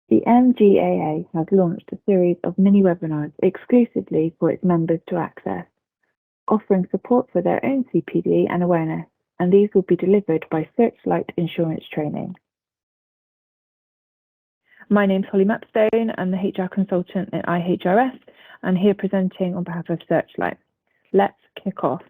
The MGAA has launched a series of mini-webinars exclusively for its members to access, offering support for their own CPD and awareness, and these will be delivered by Searchlight Insurance Training. My name's Holly Mapstone. I'm the HR consultant at IHRS and here presenting on behalf of Searchlight. Let's kick off.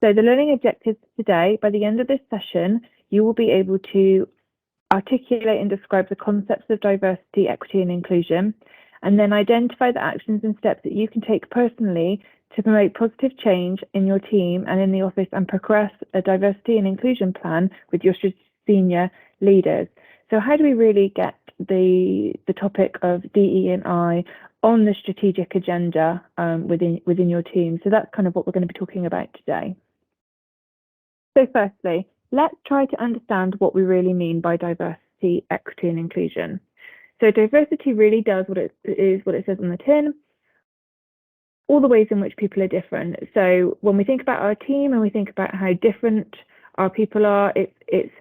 So the learning objectives today, by the end of this session, you will be able to articulate and describe the concepts of diversity, equity and inclusion, and then identify the actions and steps that you can take personally to promote positive change in your team and in the office and progress a diversity and inclusion plan with your senior leaders. So how do we really get the topic of DE&I on the strategic agenda within your team? So that's kind of what we're going to be talking about today. So firstly, let's try to understand what we really mean by diversity, equity and inclusion. So diversity really does what it says on the tin, all the ways in which people are different. So when we think about our team and we think about how different our people are, it's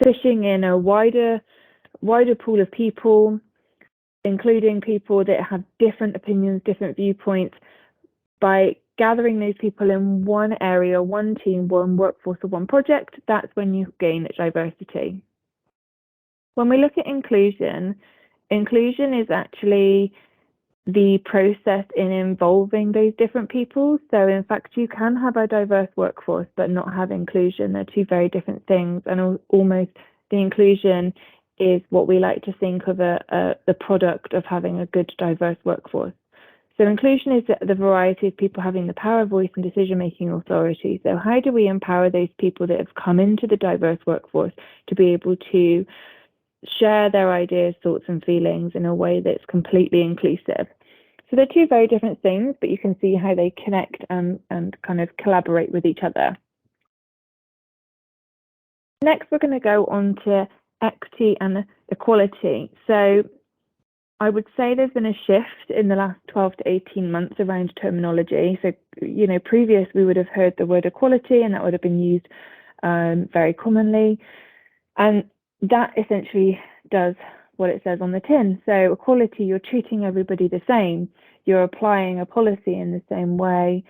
fishing in a wider pool of people, including people that have different opinions, different viewpoints. By gathering those people in one area, one team, one workforce, or one project, that's when you gain diversity. When we look at inclusion is actually the process in involving those different people. So in fact, you can have a diverse workforce, but not have inclusion. They're two very different things. And almost the inclusion is what we like to think of the product of having a good, diverse workforce. So inclusion is the variety of people having the power, voice and decision-making authority. So how do we empower those people that have come into the diverse workforce to be able to share their ideas, thoughts and feelings in a way that's completely inclusive? So they're two very different things, but you can see how they connect and kind of collaborate with each other. Next, we're going to go on to equity and equality. So I would say there's been a shift in the last 12 to 18 months around terminology. So, previous we would have heard the word equality and that would have been used very commonly. And that essentially does what it says on the tin. So equality, you're treating everybody the same. You're applying a policy in the same way.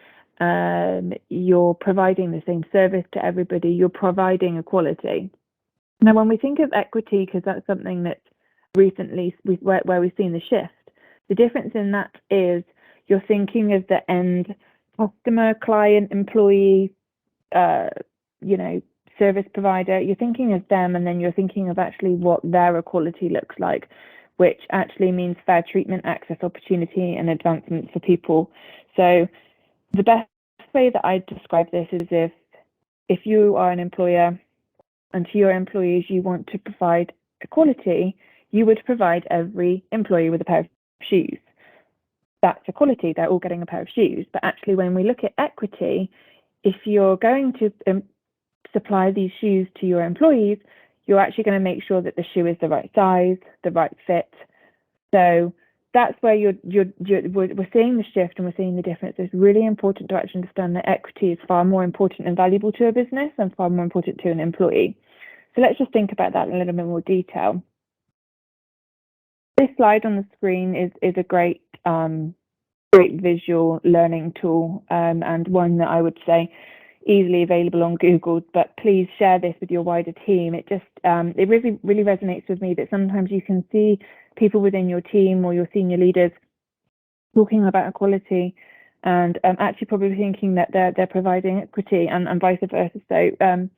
You're providing the same service to everybody. You're providing equality. Now, when we think of equity, because that's something that recently where we've seen the shift, the difference in that is you're thinking of the end customer, client, employee, service provider. You're thinking of them, and then you're thinking of actually what their equality looks like, which actually means fair treatment, access, opportunity, and advancement for people. So the best way that I describe this is if you are an employer and to your employees you want to provide equality, you would provide every employee with a pair of shoes. That's equality, they're all getting a pair of shoes. But actually, when we look at equity, if you're going to supply these shoes to your employees, you're actually going to make sure that the shoe is the right size, the right fit. So that's where we're seeing the shift and we're seeing the difference. It's really important to actually understand that equity is far more important and valuable to a business and far more important to an employee. So let's just think about that in a little bit more detail. This slide on the screen is a great visual learning tool and one that I would say easily available on Google, but please share this with your wider team. It just it really resonates with me that sometimes you can see people within your team or your senior leaders talking about equality and actually probably thinking that they're providing equity and vice versa. So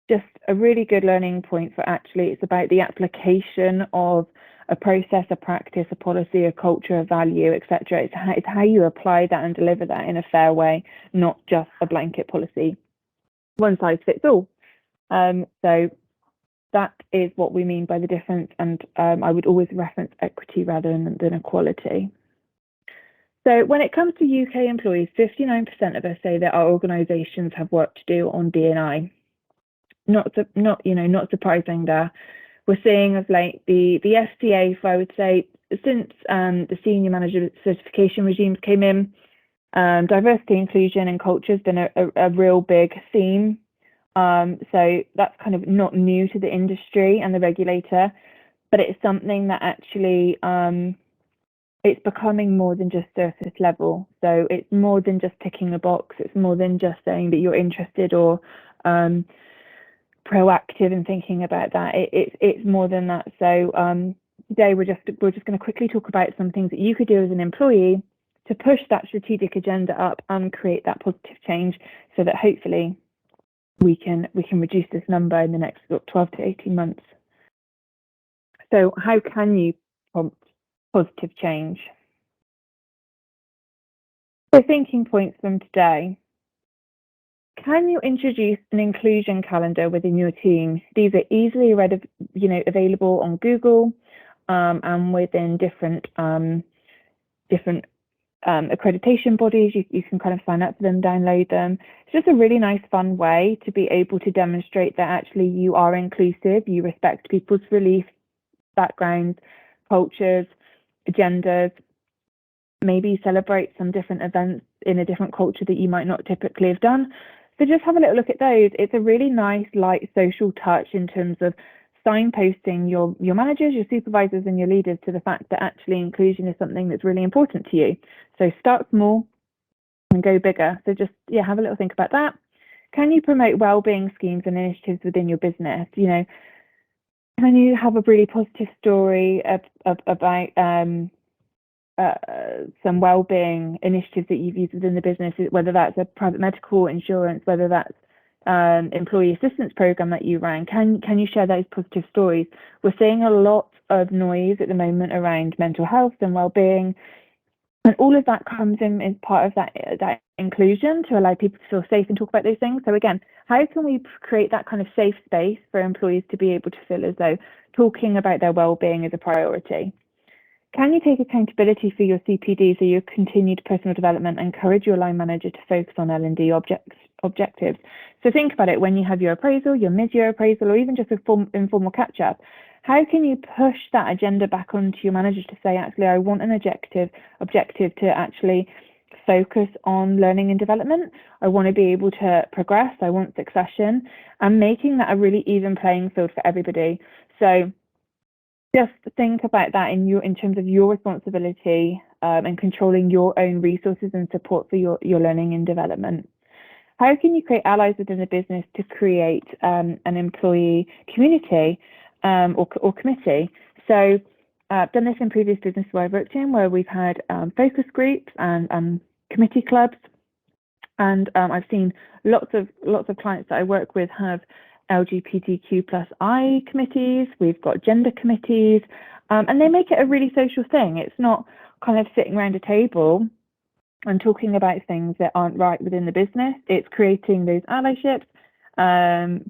just a really good learning point for actually it's about the application of a process, a practice, a policy, a culture, a value, etc. It's how you apply that and deliver that in a fair way, not just a blanket policy, one size fits all. So that is what we mean by the difference, and I would always reference equity rather than equality. So when it comes to UK employees, 59% of us say that our organisations have work to do on D&I. Not surprising there. We're seeing of late the SDA, I would say, since the senior manager certification regimes came in, diversity, inclusion and culture has been a real big theme. So that's kind of not new to the industry and the regulator, but it's something that actually it's becoming more than just surface level. So it's more than just ticking a box. It's more than just saying that you're interested or proactive in thinking about that. It's more than that. So today we're just going to quickly talk about some things that you could do as an employee to push that strategic agenda up and create that positive change, so that hopefully we can reduce this number in the next 12 to 18 months. So how can you prompt positive change? So thinking points from today. Can you introduce an inclusion calendar within your team? These are easily available on Google and within different accreditation bodies. You can kind of sign up for them, download them. It's just a really nice, fun way to be able to demonstrate that actually you are inclusive, you respect people's beliefs, backgrounds, cultures, agendas. Maybe celebrate some different events in a different culture that you might not typically have done. So just have a little look at those. It's a really nice, light social touch in terms of signposting your managers, your supervisors, and your leaders to the fact that actually inclusion is something that's really important to you. So start small and go bigger. So just have a little think about that. Can you promote well-being schemes and initiatives within your business? Can you have a really positive story about some well-being initiatives that you've used within the business, whether that's a private medical insurance, whether that's employee assistance program that you ran? Can you share those positive stories? We're seeing a lot of noise at the moment around mental health and well-being, and all of that comes in as part of that inclusion to allow people to feel safe and talk about those things. So again, how can we create that kind of safe space for employees to be able to feel as though talking about their well-being is a priority? Can you take accountability for your CPD, so your continued personal development, and encourage your line manager to focus on L&D objectives? So think about it when you have your appraisal, your mid-year appraisal, or even just a informal catch-up. How can you push that agenda back onto your manager to say, actually, I want an objective to actually focus on learning and development. I want to be able to progress. I want succession, and making that a really even playing field for everybody. So just think about that in terms of your responsibility and controlling your own resources and support for your learning and development. How can you create allies within the business to create an employee community or committee? So I've done this in previous businesses where I've worked in, where we've had focus groups and committee clubs, and I've seen lots of clients that I work with have LGBTQ+I committees. We've got gender committees, and they make it a really social thing. It's not kind of sitting around a table and talking about things that aren't right within the business. It's creating those allyships,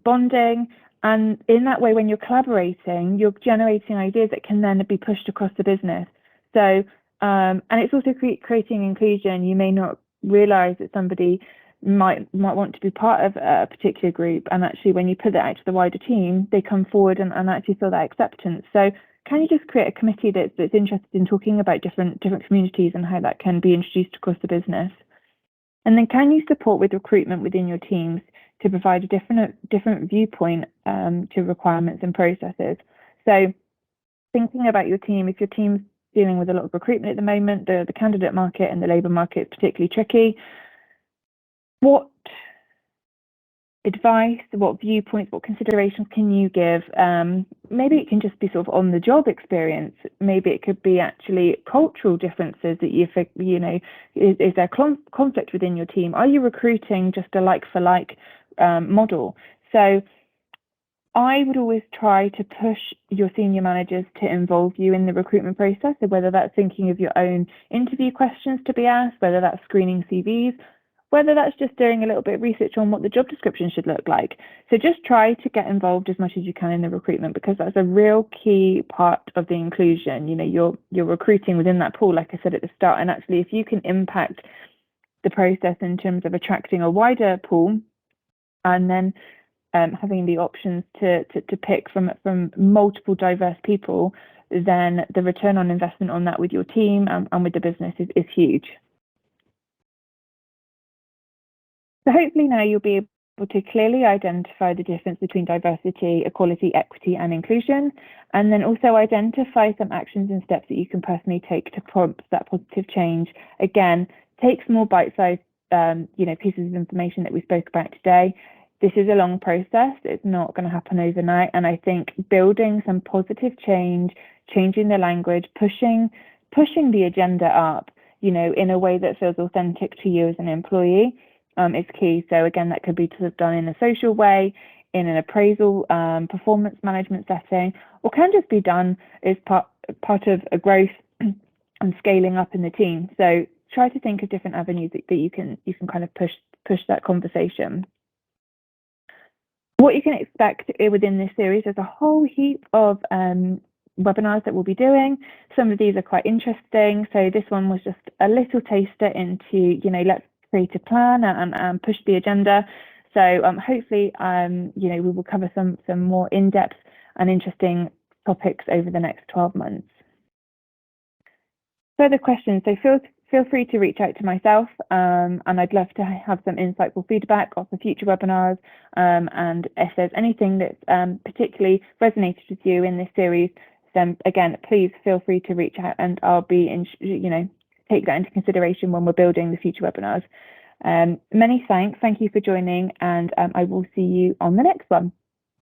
bonding, and in that way, when you're collaborating, you're generating ideas that can then be pushed across the business. So, and it's also creating inclusion. You may not realize that somebody might want to be part of a particular group, and actually when you put that out to the wider team, they come forward and actually feel that acceptance. So can you just create a committee that's interested in talking about different communities and how that can be introduced across the business? And then can you support with recruitment within your teams to provide a different viewpoint to requirements and processes? So thinking about your team, if your team's dealing with a lot of recruitment at the moment, the candidate market and the labour market is particularly tricky. What advice, what viewpoints, what considerations can you give? Maybe it can just be sort of on the job experience. Maybe it could be actually cultural differences that is there conflict within your team? Are you recruiting just a like for like model? So I would always try to push your senior managers to involve you in the recruitment process. So whether that's thinking of your own interview questions to be asked, whether that's screening CVs, whether that's just doing a little bit of research on what the job description should look like. So just try to get involved as much as you can in the recruitment, because that's a real key part of the inclusion. You're recruiting within that pool, like I said at the start, and actually if you can impact the process in terms of attracting a wider pool and then having the options to pick from multiple diverse people, then the return on investment on that with your team and with the business is huge. So hopefully now you'll be able able to clearly identify the difference between diversity, equality, equity, and inclusion, and then also identify some actions and steps that you can personally take to prompt that positive change. Again, take small bite-sized pieces of information that we spoke about today. This is a long process. It's not going to happen overnight. And I think building some positive change, changing the language, pushing the agenda up, in a way that feels authentic to you as an employee, is key. So again, that could be sort of done in a social way, in an appraisal, performance management setting, or can just be done as part of a growth and scaling up in the team. So try to think of different avenues that you can kind of push that conversation. What you can expect within this series is a whole heap of webinars that we'll be doing. Some of these are quite interesting. So this one was just a little taster into, let's create a plan and push the agenda. So hopefully, we will cover some more in-depth and interesting topics over the next 12 months. Further questions, so feel free to reach out to myself, and I'd love to have some insightful feedback of the future webinars, and if there's anything that's particularly resonated with you in this series, then again, please feel free to reach out, and I'll be take that into consideration when we're building the future webinars. Many thanks. Thank you for joining, and I will see you on the next one.